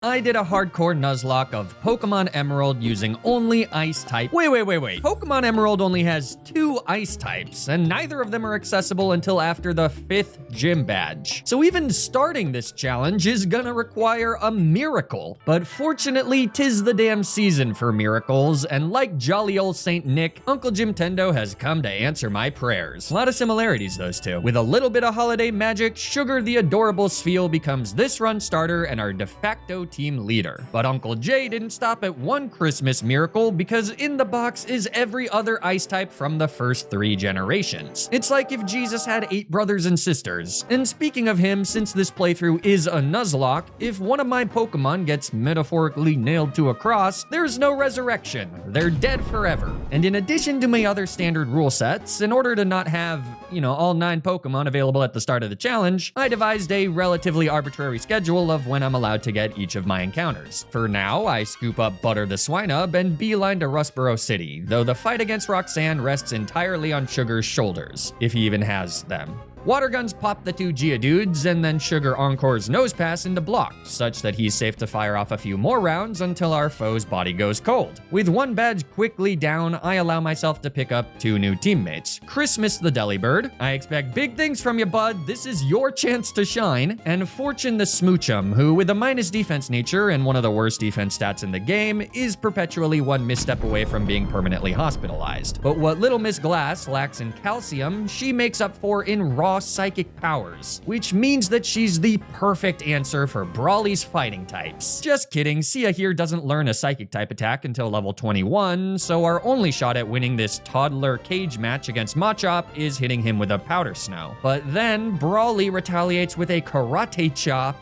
I did a hardcore Nuzlocke of Pokémon Emerald using only Ice type. Wait. Pokémon Emerald only has 2 Ice types, and neither of them are accessible until after the 5th gym badge. So even starting this challenge is gonna require a miracle. But fortunately, 'tis the damn season for miracles, and like jolly old Saint Nick, Uncle Jim Tendo has come to answer my prayers. A lot of similarities, those two. With a little bit of holiday magic, Sugar the adorable Spheal becomes this run starter and our de facto team leader. But Uncle J didn't stop at one Christmas miracle, because in the box is every other Ice type from the first 3 generations. It's like if Jesus had 8 brothers and sisters. And speaking of him, since this playthrough is a Nuzlocke, if one of my Pokemon gets metaphorically nailed to a cross, there's no resurrection. They're dead forever. And in addition to my other standard rule sets, in order to not have, all 9 Pokemon available at the start of the challenge, I devised a relatively arbitrary schedule of when I'm allowed to get each of my encounters. For now, I scoop up Butter the Swinub and beeline to Rustboro City, though the fight against Roxanne rests entirely on Sugar's shoulders, if he even has them. Water guns pop the 2 Geodudes, and then Sugar encores Nose Pass into block, such that he's safe to fire off a few more rounds until our foe's body goes cold. With 1 badge quickly down, I allow myself to pick up 2 new teammates. Christmas the Delibird, I expect big things from you, bud, this is your chance to shine, and Fortune the Smoochum, who with a minus defense nature and one of the worst defense stats in the game, is perpetually 1 misstep away from being permanently hospitalized. But what little Miss Glass lacks in calcium, she makes up for in raw psychic powers, which means that she's the perfect answer for Brawly's fighting types. Just kidding, Sia here doesn't learn a psychic type attack until level 21, so our only shot at winning this toddler cage match against Machop is hitting him with a Powder Snow. But then Brawly retaliates with a Karate Chop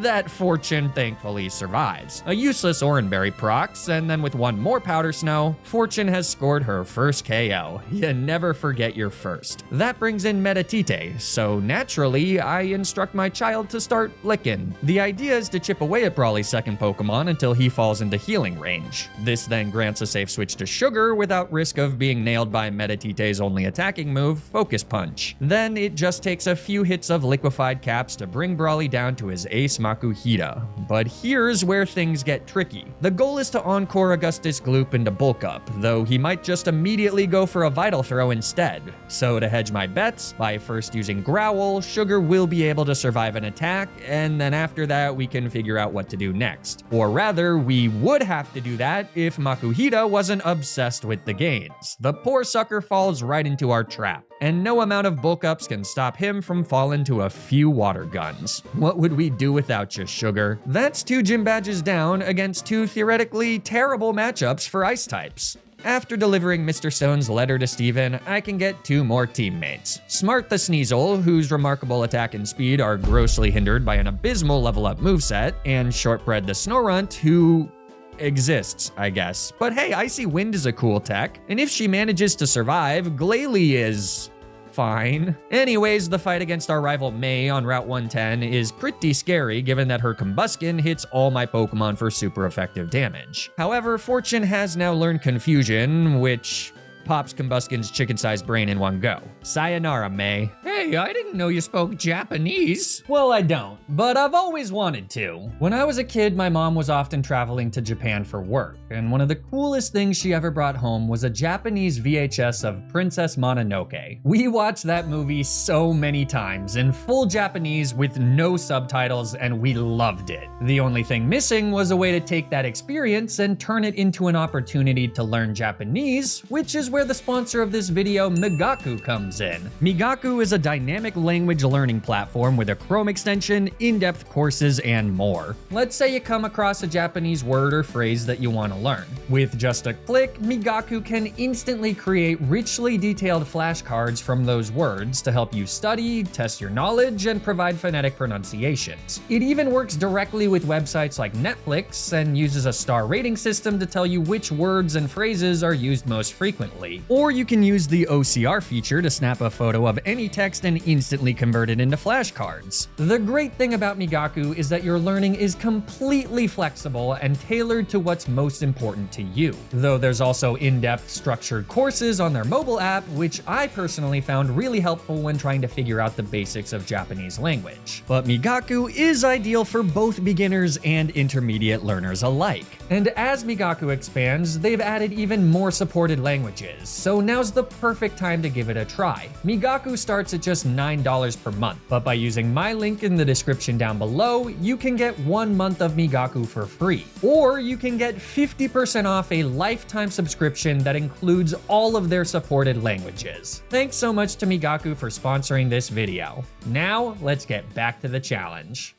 that Fortune thankfully survives. A useless Oranberry procs, and then with 1 more Powder Snow, Fortune has scored her first KO. You never forget your first. That brings in Metatite, so naturally, I instruct my child to start licking. The idea is to chip away at Brawly's second Pokemon until he falls into healing range. This then grants a safe switch to Sugar without risk of being nailed by Metatite's only attacking move, Focus Punch. Then it just takes a few hits of liquefied caps to bring Brawly down to his ace Makuhita. But here's where things get tricky. The goal is to encore Augustus Gloop into Bulk Up, though he might just immediately go for a Vital Throw instead. So to hedge my bets, by first using Growl, Sugar will be able to survive an attack, and then after that we can figure out what to do next. Or rather, we would have to do that if Makuhita wasn't obsessed with the gains. The poor sucker falls right into our trap, and no amount of bulk ups can stop him from falling to a few water guns. What would we do without you, Sugar? That's 2 gym badges down against 2 theoretically terrible matchups for Ice types. After delivering Mr. Stone's letter to Steven, I can get 2 more teammates. Smart the Sneasel, whose remarkable attack and speed are grossly hindered by an abysmal level up moveset, and Shortbread the Snorunt, who exists, I guess. But hey, Icy Wind is a cool tech, and if she manages to survive, Glalie is fine. Anyways, the fight against our rival May on Route 110 is pretty scary given that her Combuskin hits all my Pokemon for super effective damage. However, Fortune has now learned Confusion, which pops Combuskin's chicken-sized brain in one go. Sayonara, May. Hey, I didn't know you spoke Japanese. Well, I don't, but I've always wanted to. When I was a kid, my mom was often traveling to Japan for work, and one of the coolest things she ever brought home was a Japanese VHS of Princess Mononoke. We watched that movie so many times in full Japanese with no subtitles, and we loved it. The only thing missing was a way to take that experience and turn it into an opportunity to learn Japanese, which is where the sponsor of this video, Migaku, comes in. Migaku is a dynamic language learning platform with a Chrome extension, in-depth courses, and more. Let's say you come across a Japanese word or phrase that you want to learn. With just a click, Migaku can instantly create richly detailed flashcards from those words to help you study, test your knowledge, and provide phonetic pronunciations. It even works directly with websites like Netflix and uses a star rating system to tell you which words and phrases are used most frequently. immediately. Or you can use the OCR feature to snap a photo of any text and instantly convert it into flashcards. The great thing about Migaku is that your learning is completely flexible and tailored to what's most important to you. Though there's also in-depth structured courses on their mobile app, which I personally found really helpful when trying to figure out the basics of Japanese language. But Migaku is ideal for both beginners and intermediate learners alike. And as Migaku expands, they've added even more supported languages, so now's the perfect time to give it a try. Migaku starts at just $9 per month, but by using my link in the description down below, you can get 1 month of Migaku for free. Or you can get 50% off a lifetime subscription that includes all of their supported languages. Thanks so much to Migaku for sponsoring this video. Now, let's get back to the challenge.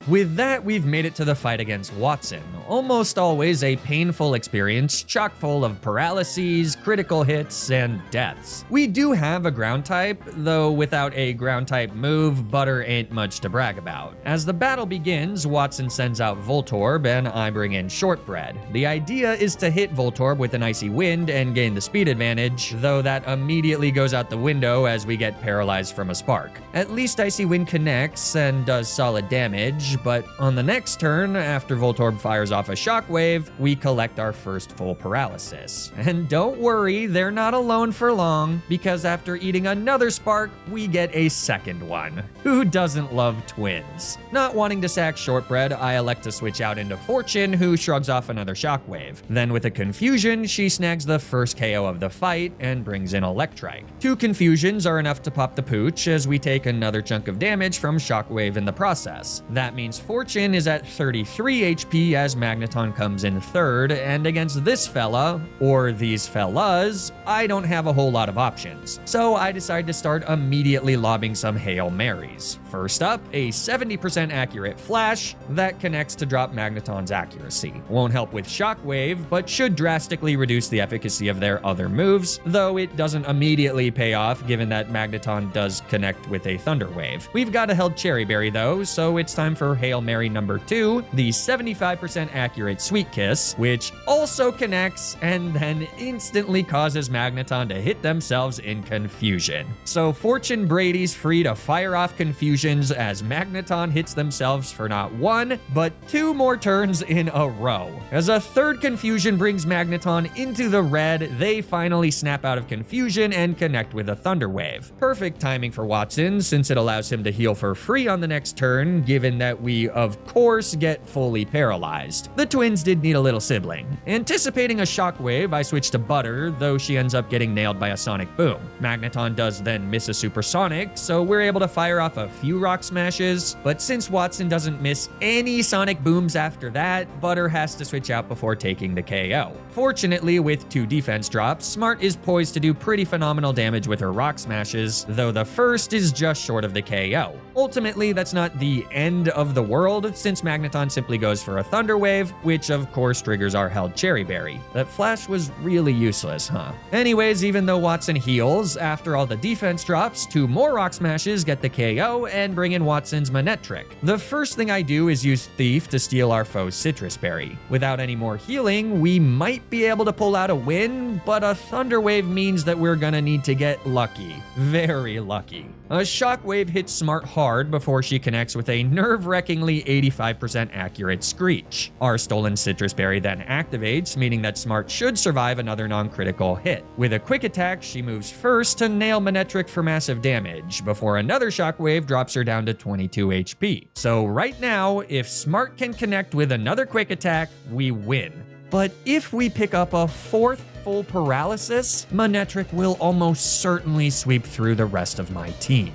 With that, we've made it to the fight against Watson, almost always a painful experience chock full of paralyses, critical hits, and deaths. We do have a ground type, though without a ground type move, Butter ain't much to brag about. As the battle begins, Watson sends out Voltorb and I bring in Shortbread. The idea is to hit Voltorb with an Icy Wind and gain the speed advantage, though that immediately goes out the window as we get paralyzed from a spark. At least Icy Wind connects and does solid damage, but on the next turn, after Voltorb fires off a shockwave, we collect our first full paralysis. And don't worry, they're not alone for long, because after eating another spark, we get a second one. Who doesn't love twins? Not wanting to sack Shortbread, I elect to switch out into Fortune, who shrugs off another shockwave. Then with a Confusion, she snags the first KO of the fight and brings in Electrike. 2 Confusions are enough to pop the pooch as we take another chunk of damage from Shockwave in the process. That means Fortune is at 33 HP as Magneton comes in third, and against this fella, or these fellas, I don't have a whole lot of options. So I decide to start immediately lobbing some Hail Marys. First up, a 70% accurate Flash that connects to drop Magneton's accuracy. Won't help with Shockwave, but should drastically reduce the efficacy of their other moves, though it doesn't immediately pay off given that Magneton does connect with a Thunder Wave. We've got a held Cherry Berry though, so it's time for Hail Mary number 2, the 75% accurate Sweet Kiss, which also connects and then instantly causes Magneton to hit themselves in Confusion. So Fortune Brady's free to fire off Confusions as Magneton hits themselves for not 1, but 2 more turns in a row. As a third Confusion brings Magneton into the red, they finally snap out of Confusion and connect with a Thunder Wave. Perfect timing for Watson, since it allows him to heal for free on the next turn, given that we, of course, get fully paralyzed. The twins did need a little sibling. Anticipating a shockwave, I switch to Butter, though she ends up getting nailed by a Sonic Boom. Magneton does then miss a Supersonic, so we're able to fire off a few Rock Smashes, but since Watson doesn't miss any Sonic Booms after that, Butter has to switch out before taking the KO. Fortunately, with 2 defense drops, Smart is poised to do pretty phenomenal damage with her Rock Smashes, though the first is just short of the KO. Ultimately, that's not the end of the world, since Magneton simply goes for a Thunder Wave, which of course triggers our held Cherry Berry. That Flash was really useless, huh? Anyways, even though Watson heals, after all the defense drops, 2 more Rock Smashes get the KO and bring in Watson's Manectric. The first thing I do is use Thief to steal our foe's Citrus Berry. Without any more healing, we might be able to pull out a win, but a Thunder Wave means that we're gonna need to get lucky. Very lucky. A Shockwave hits Smart hard before she connects with a nerve-wreckingly 85% accurate Screech. Our stolen Citrus Berry then activates, meaning that Smart should survive another non-critical hit. With a quick attack, she moves first to nail Manectric for massive damage, before another Shockwave drops her down to 22 HP. So right now, if Smart can connect with another quick attack, we win. But if we pick up a 4th full paralysis, Manectric will almost certainly sweep through the rest of my team.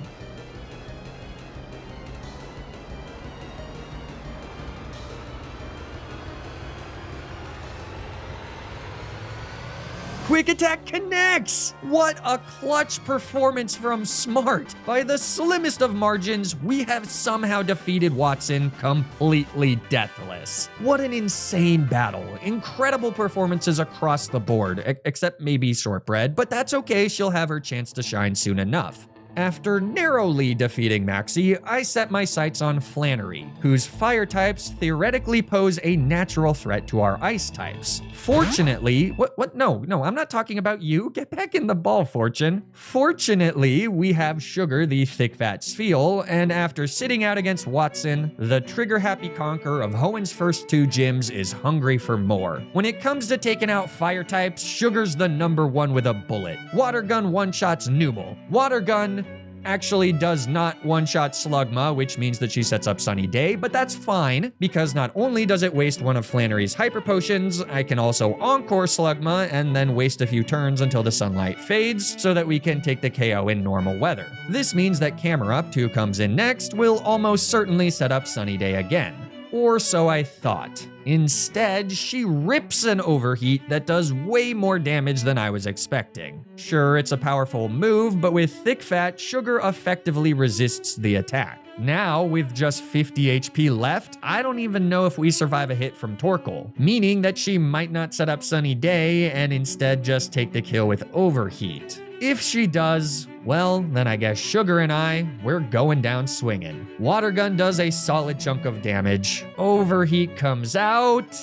Quick Attack connects! What a clutch performance from Smart! By the slimmest of margins, we have somehow defeated Watson completely deathless. What an insane battle. Incredible performances across the board, except maybe Shortbread, but that's okay, she'll have her chance to shine soon enough. After narrowly defeating Maxie, I set my sights on Flannery, whose fire types theoretically pose a natural threat to our ice types. Fortunately, what? No, I'm not talking about you. Get back in the ball, Fortune. Fortunately, we have Sugar, the thick fat Spheal, and after sitting out against Watson, the trigger-happy conqueror of Hoenn's first 2 gyms is hungry for more. When it comes to taking out fire types, Sugar's the #1 with a bullet. Water Gun one-shots Numel. Water Gun actually does not one-shot Slugma, which means that she sets up Sunny Day, but that's fine, because not only does it waste one of Flannery's hyper potions, I can also encore Slugma and then waste a few turns until the sunlight fades so that we can take the KO in normal weather. This means that Camerupt, who comes in next, will almost certainly set up Sunny Day again. Or so I thought. Instead, she rips an overheat that does way more damage than I was expecting. Sure, it's a powerful move, but with thick fat, Sugar effectively resists the attack. Now, with just 50 HP left, I don't even know if we survive a hit from Torkoal, meaning that she might not set up Sunny Day and instead just take the kill with overheat. If she does, well, then I guess Sugar and we're going down swinging. Water Gun does a solid chunk of damage. Overheat comes out.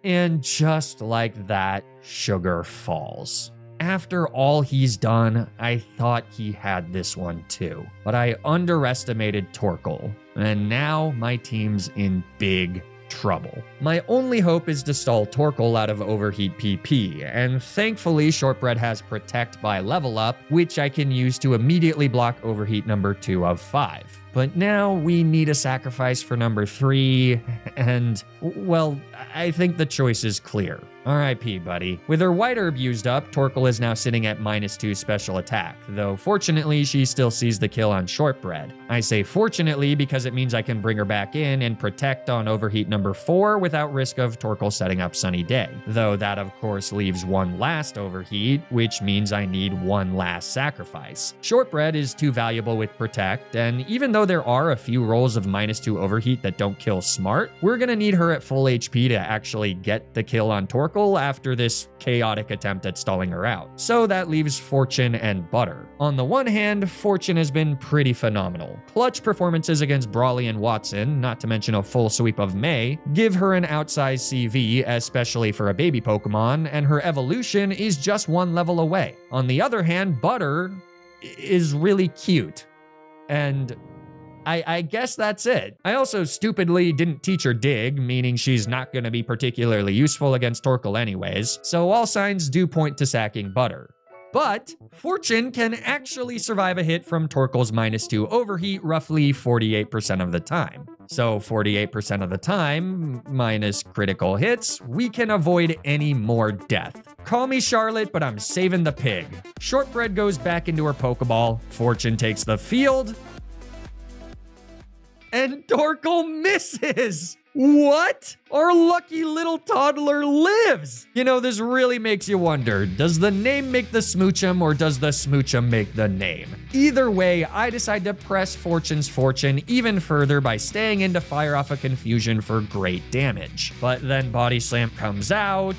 And just like that, Sugar falls. After all he's done, I thought he had this one too. But I underestimated Torkoal. And now my team's in big trouble. My only hope is to stall Torkoal out of overheat PP, and thankfully Shortbread has Protect by level up, which I can use to immediately block overheat #2 of 5. But now we need a sacrifice for #3, and, well, I think the choice is clear. RIP, buddy. With her White Herb used up, Torkoal is now sitting at -2 special attack, though fortunately she still sees the kill on Shortbread. I say fortunately because it means I can bring her back in and protect on overheat #4 without risk of Torkoal setting up Sunny Day. Though that of course leaves one last overheat, which means I need one last sacrifice. Shortbread is too valuable with Protect, and even though there are a few rolls of -2 overheat that don't kill smart, we're gonna need her at full HP to actually get the kill on Torkoal after this chaotic attempt at stalling her out. So that leaves Fortune and Butter. On the one hand, Fortune has been pretty phenomenal. Clutch performances against Brawly and Watson, not to mention a full sweep of May, give her an outsized CV, especially for a baby Pokemon, and her evolution is just 1 level away. On the other hand, Butter is really cute. And I guess that's it. I also stupidly didn't teach her Dig, meaning she's not going to be particularly useful against Torkoal anyways, so all signs do point to sacking Butter. But Fortune can actually survive a hit from Torkoal's -2 overheat roughly 48% of the time. So 48% of the time, minus critical hits, we can avoid any more death. Call me Charlotte, but I'm saving the pig. Shortbread goes back into her Pokeball, Fortune takes the field, and Torkoal misses! What? Our lucky little toddler lives! You know, this really makes you wonder, does the name make the smoochum or does the smoochum make the name? Either way, I decide to press Fortune's fortune even further by staying in to fire off a confusion for great damage. But then Body Slam comes out,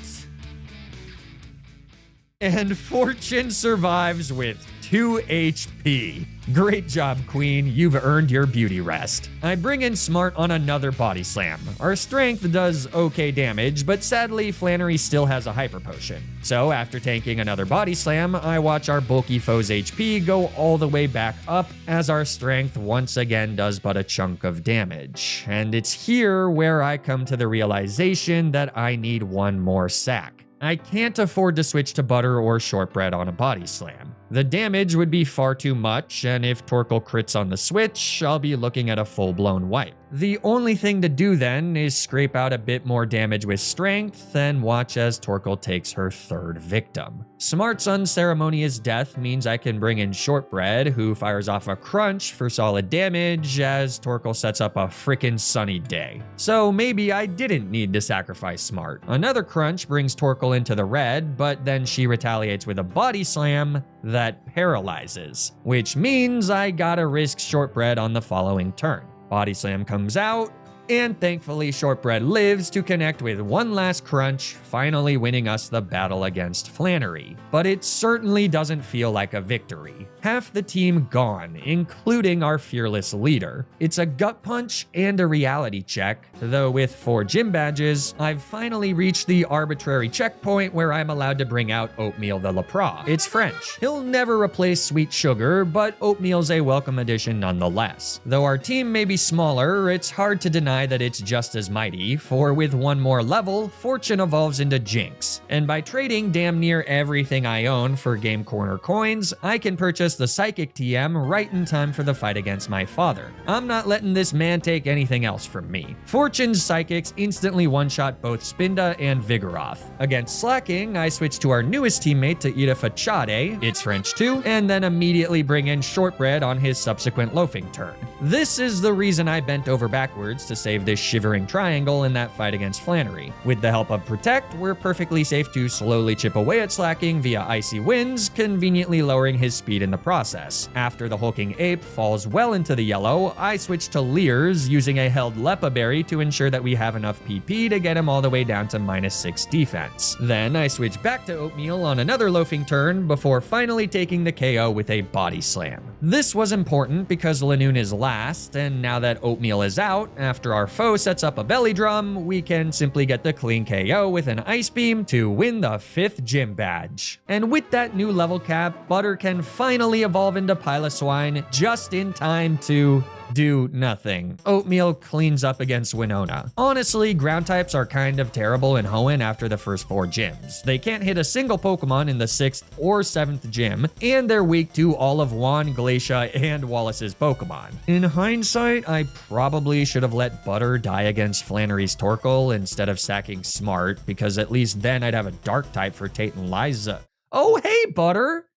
and Fortune survives with 2 HP. Great job, Queen. You've earned your beauty rest. I bring in Smart on another Body Slam. Our strength does okay damage, but sadly, Flannery still has a Hyper Potion. So after tanking another Body Slam, I watch our bulky foe's HP go all the way back up as our strength once again does but a chunk of damage. And it's here where I come to the realization that I need one more sack. I can't afford to switch to Butter or Shortbread on a Body Slam. The damage would be far too much, and if Torkoal crits on the switch, I'll be looking at a full-blown wipe. The only thing to do then is scrape out a bit more damage with strength and watch as Torkoal takes her 3rd victim. Smart's unceremonious death means I can bring in Shortbread, who fires off a Crunch for solid damage as Torkoal sets up a frickin' Sunny Day. So maybe I didn't need to sacrifice Smart. Another Crunch brings Torkoal into the red, but then she retaliates with a Body Slam that paralyzes, which means I gotta risk Shortbread on the following turn. Body Slam comes out, And thankfully, Shortbread lives to connect with one last crunch, finally winning us the battle against Flannery. But it certainly doesn't feel like a victory. Half the team gone, including our fearless leader. It's a gut punch and a reality check, though with 4 gym badges, I've finally reached the arbitrary checkpoint where I'm allowed to bring out Oatmeal the Lepra. It's French. He'll never replace Sweet Sugar, but Oatmeal's a welcome addition nonetheless. Though our team may be smaller, it's hard to deny that it's just as mighty, for with one more level, Fortune evolves into Jinx. And by trading damn near everything I own for Game Corner coins, I can purchase the Psychic TM right in time for the fight against my father. I'm not letting this man take anything else from me. Fortune's Psychics instantly one-shot both Spinda and Vigoroth. Against Slacking, I switch to our newest teammate to eat a Fachade, it's French too, and then immediately bring in Shortbread on his subsequent loafing turn. This is the reason I bent over backwards to save this shivering triangle in that fight against Flannery. With the help of Protect, we're perfectly safe to slowly chip away at Slacking via Icy Winds, conveniently lowering his speed in the process. After the hulking ape falls well into the yellow, I switch to Leers, using a held Lepa Berry to ensure that we have enough PP to get him all the way down to -6 defense. Then I switch back to Oatmeal on another loafing turn before finally taking the KO with a Body Slam. This was important because Lanoon is last, and now that Oatmeal is out, after our foe sets up a belly drum, we can simply get the clean KO with an Ice Beam to win the 5th gym badge. And with that new level cap, Butter can finally evolve into Piloswine just in time to do nothing. Oatmeal cleans up against Winona. Honestly, ground types are kind of terrible in Hoenn after the first 4 gyms. They can't hit a single Pokemon in the 6th or 7th gym, and they're weak to all of Juan, Glacia, and Wallace's Pokemon. In hindsight, I probably should have let Butter die against Flannery's Torkoal instead of sacking Smart, because at least then I'd have a Dark type for Tate and Liza. Oh, hey, Butter!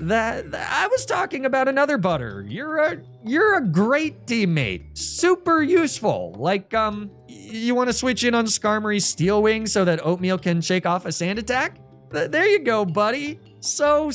I was talking about another Butter. You're a great teammate. Super useful. Like, you want to switch in on Skarmory's Steel Wing so that Oatmeal can shake off a sand attack? There you go, buddy. So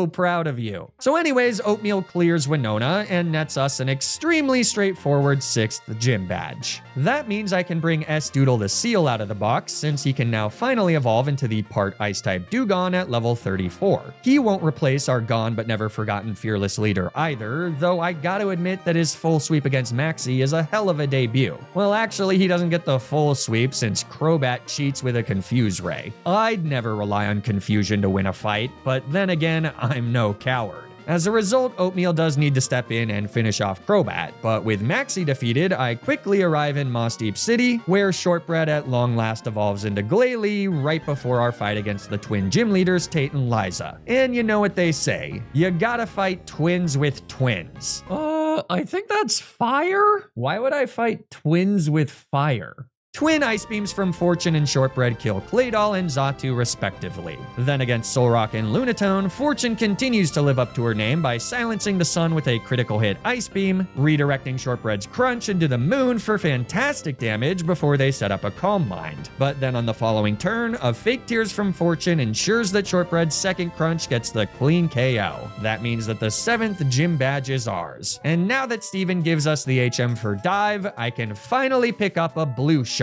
proud of you. So anyways, Oatmeal clears Winona and nets us an extremely straightforward 6th gym badge. That means I can bring S-Doodle the Seal out of the box, since he can now finally evolve into the part Ice-type Dewgong at level 34. He won't replace our gone but never forgotten fearless leader either, though I gotta admit that his full sweep against Maxie is a hell of a debut. Well, actually, he doesn't get the full sweep since Crobat cheats with a Confuse Ray. I'd never rely on Confusion to win a fight, but then again, I'm no coward. As a result, Oatmeal does need to step in and finish off Crobat, but with Maxie defeated, I quickly arrive in Moss Deep City, where Shortbread at long last evolves into Glalie right before our fight against the twin gym leaders Tate and Liza. And you know what they say, you gotta fight twins with twins. I think that's fire? Why would I fight twins with fire? Twin Ice Beams from Fortune and Shortbread kill Claydol and Xatu respectively. Then against Solrock and Lunatone, Fortune continues to live up to her name by silencing the sun with a critical hit Ice Beam, redirecting Shortbread's Crunch into the moon for fantastic damage before they set up a Calm Mind. But then on the following turn, a Fake Tears from Fortune ensures that Shortbread's second Crunch gets the clean KO. That means that the 7th gym badge is ours. And now that Steven gives us the HM for Dive, I can finally pick up a blue shard.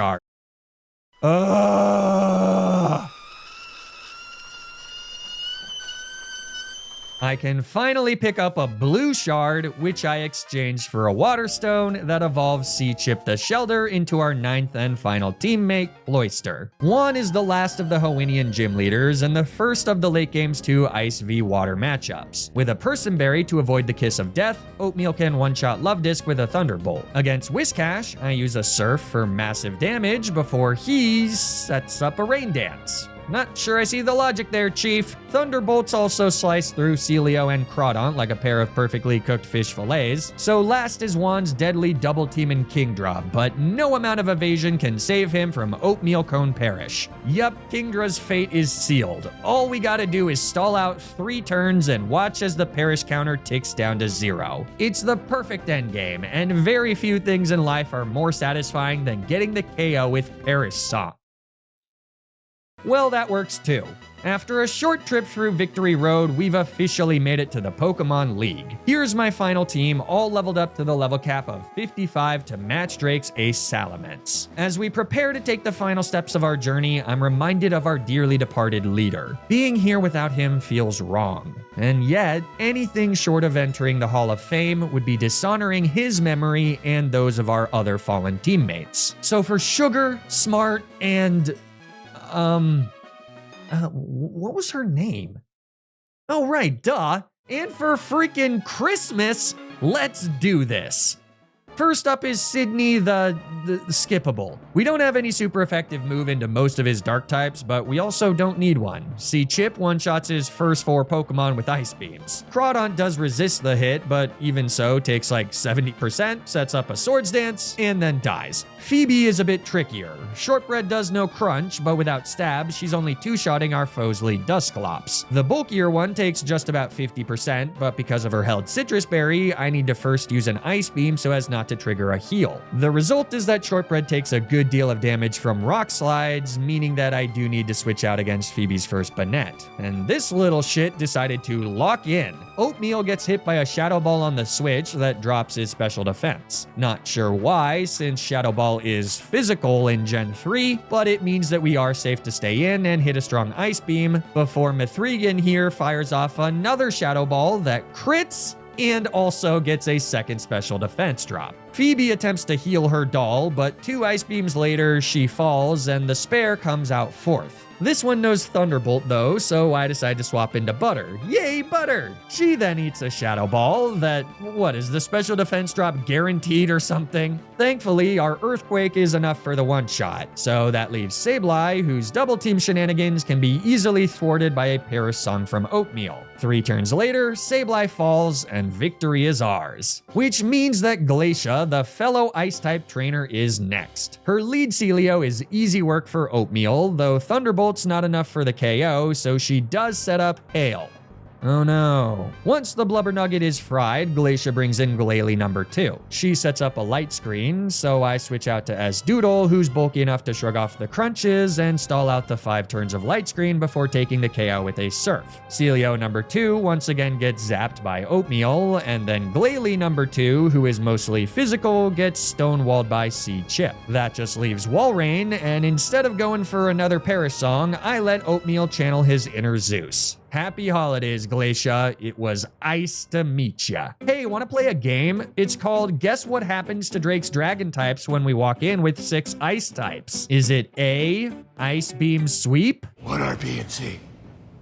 I can finally pick up a blue shard, which I exchanged for a water stone that evolves Sea-Chip the Shelder into our 9th and final teammate, Cloyster. Juan is the last of the Hoennian gym leaders and the first of the late game's 2 Ice v Water matchups. With a Person Berry to avoid the Kiss of Death, Oatmeal can one-shot Love Disc with a Thunderbolt. Against Whiscash, I use a Surf for massive damage before he sets up a Rain Dance. Not sure I see the logic there, Chief. Thunderbolts also slice through Celio and Crawdaunt like a pair of perfectly cooked fish fillets, so last is Juan's deadly double team and Kingdra, but no amount of evasion can save him from Oatmeal Cone Parish. Yup, Kingdra's fate is sealed. All we gotta do is stall out 3 turns and watch as the Parish counter ticks down to 0. It's the perfect endgame, and very few things in life are more satisfying than getting the KO with Parish Song. Well, that works too. After a short trip through Victory Road, we've officially made it to the Pokemon League. Here's my final team, all leveled up to the level cap of 55 to match Drake's Ace Salamence. As we prepare to take the final steps of our journey, I'm reminded of our dearly departed leader. Being here without him feels wrong. And yet, anything short of entering the Hall of Fame would be dishonoring his memory and those of our other fallen teammates. So for Sugar, Smart, and... what was her name? Oh, right, duh. And for freaking Christmas, let's do this. First up is Sydney the skippable. We don't have any super effective move into most of his dark types, but we also don't need one. See, Chip one-shots his first 4 Pokemon with Ice Beams. Crawdaunt does resist the hit, but even so takes like 70%, sets up a Swords Dance, and then dies. Phoebe is a bit trickier. Shortbread does no crunch, but without stab, she's only two-shotting our Fosley Dusclops. The bulkier one takes just about 50%, but because of her held Citrus Berry, I need to first use an Ice Beam so as not to trigger a heal. The result is that Shortbread takes a good deal of damage from Rock Slides, meaning that I do need to switch out against Phoebe's first Banette. And this little shit decided to lock in. Oatmeal gets hit by a Shadow Ball on the switch that drops his special defense. Not sure why, since Shadow Ball is physical in Gen 3, but it means that we are safe to stay in and hit a strong Ice Beam before Mithrigan here fires off another Shadow Ball that crits and also gets a second special defense drop. Phoebe attempts to heal her doll, but 2 Ice Beams later, she falls and the spare comes out fourth. This one knows Thunderbolt though, so I decide to swap into Butter. Yay, Butter! She then eats a Shadow Ball that, what, is the special defense drop guaranteed or something? Thankfully, our Earthquake is enough for the one-shot, so that leaves Sableye, whose double team shenanigans can be easily thwarted by a Paris Song from Oatmeal. 3 turns later, Sableye falls and victory is ours. Which means that Glacia, the fellow Ice-type trainer, is next. Her lead Celio is easy work for Oatmeal, though Thunderbolt's not enough for the KO, so she does set up Hail. Oh no. Once the Blubber Nugget is fried, Glacia brings in Glalie number 2. She sets up a light screen, so I switch out to S-Doodle, who's bulky enough to shrug off the crunches and stall out the 5 turns of light screen before taking the KO with a Surf. Celio number 2 once again gets zapped by Oatmeal, and then Glalie number 2, who is mostly physical, gets stonewalled by C-Chip. That just leaves Walrein, and instead of going for another Paris Song, I let Oatmeal channel his inner Zeus. Happy holidays, Glacia. It was ice to meet ya. Hey, wanna play a game? It's called Guess What Happens to Drake's Dragon Types When We Walk In with 6 Ice Types. Is it A, Ice Beam Sweep? What are B and C?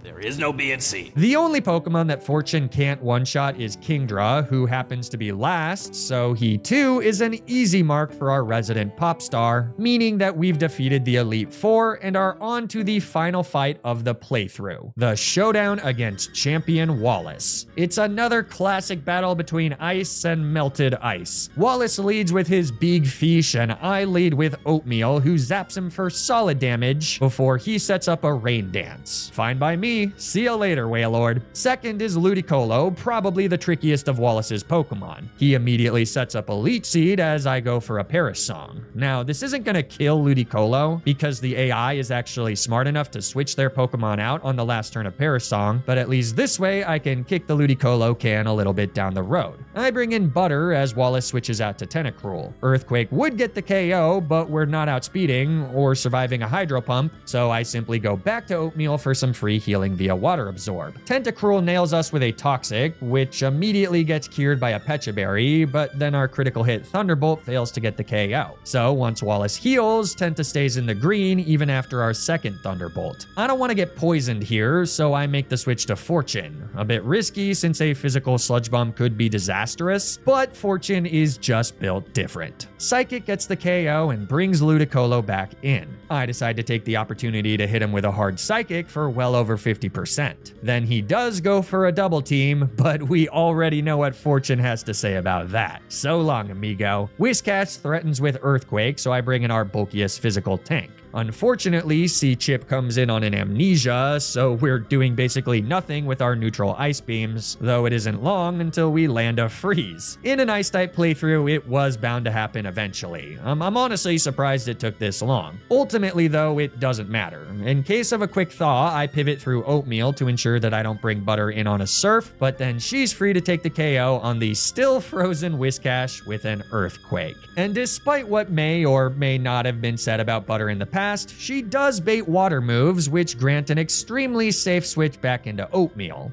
There is no B and C. The only Pokemon that Fortune can't one-shot is Kingdra, who happens to be last, so he too is an easy mark for our resident pop star, meaning that we've defeated the Elite Four and are on to the final fight of the playthrough, the showdown against Champion Wallace. It's another classic battle between ice and melted ice. Wallace leads with his Big Fish, and I lead with Oatmeal, who zaps him for solid damage before he sets up a Rain Dance. Fine by me. See ya later, Wailord. Second is Ludicolo, probably the trickiest of Wallace's Pokemon. He immediately sets up a Leech Seed as I go for a Paris Song. Now, this isn't gonna kill Ludicolo because the AI is actually smart enough to switch their Pokemon out on the last turn of Paris Song, but at least this way I can kick the Ludicolo can a little bit down the road. I bring in Butter as Wallace switches out to Tentacruel. Earthquake would get the KO, but we're not outspeeding or surviving a Hydro Pump, so I simply go back to Oatmeal for some free healing via Water Absorb. Tentacruel nails us with a Toxic, which immediately gets cured by a Pecha Berry, but then our critical hit Thunderbolt fails to get the KO. So once Wallace heals, Tenta stays in the green even after our second Thunderbolt. I don't want to get poisoned here, so I make the switch to Fortune. A bit risky since a physical Sludge Bomb could be disastrous, but Fortune is just built different. Psychic gets the KO and brings Ludicolo back in. I decide to take the opportunity to hit him with a hard Psychic for well over 50%. Then he does go for a double team, but we already know what Fortune has to say about that. So long, amigo. Whiscash threatens with Earthquake, so I bring in our bulkiest physical tank. Unfortunately, C-Chip comes in on an amnesia, so we're doing basically nothing with our neutral ice beams, though it isn't long until we land a freeze. In an ice-type playthrough, it was bound to happen eventually. I'm honestly surprised it took this long. Ultimately, though, it doesn't matter. In case of a quick thaw, I pivot through oatmeal to ensure that I don't bring butter in on a surf, but then she's free to take the KO on the still frozen Whiscash with an earthquake. And despite what may or may not have been said about butter in the past, she does bait water moves, which grant an extremely safe switch back into oatmeal.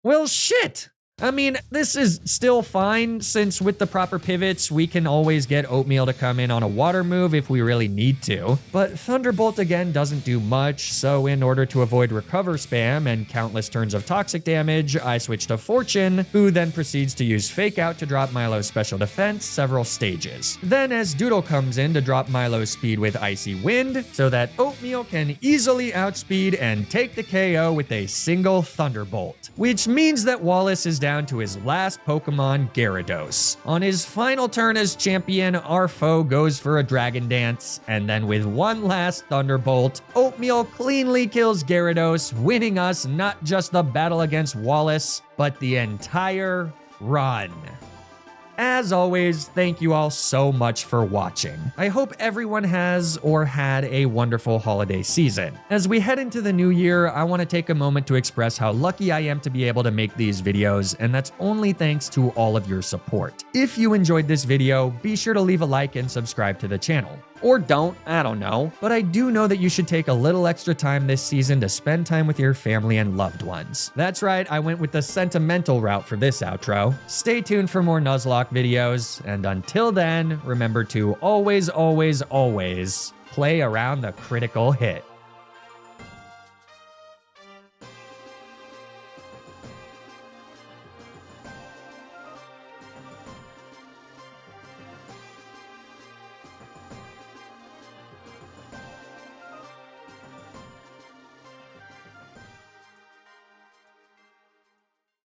Well, shit! I mean, this is still fine, since with the proper pivots, we can always get Oatmeal to come in on a water move if we really need to. But Thunderbolt again doesn't do much, so in order to avoid recover spam and countless turns of toxic damage, I switch to Fortune, who then proceeds to use Fake Out to drop Milo's special defense several stages. Then as Doodle comes in to drop Milo's speed with Icy Wind, so that Oatmeal can easily outspeed and take the KO with a single Thunderbolt. Which means that Wallace is down to his last Pokemon, Gyarados. On his final turn as champion, our foe goes for a Dragon Dance, and then with one last Thunderbolt, Oatmeal cleanly kills Gyarados, winning us not just the battle against Wallace, but the entire run. As always, thank you all so much for watching. I hope everyone has or had a wonderful holiday season. As we head into the new year, I want to take a moment to express how lucky I am to be able to make these videos, and that's only thanks to all of your support. If you enjoyed this video, be sure to leave a like and subscribe to the channel. Or don't, I don't know. But I do know that you should take a little extra time this season to spend time with your family and loved ones. That's right, I went with the sentimental route for this outro. Stay tuned for more Nuzlocke videos, and until then, remember to always, always, always play around the critical hit.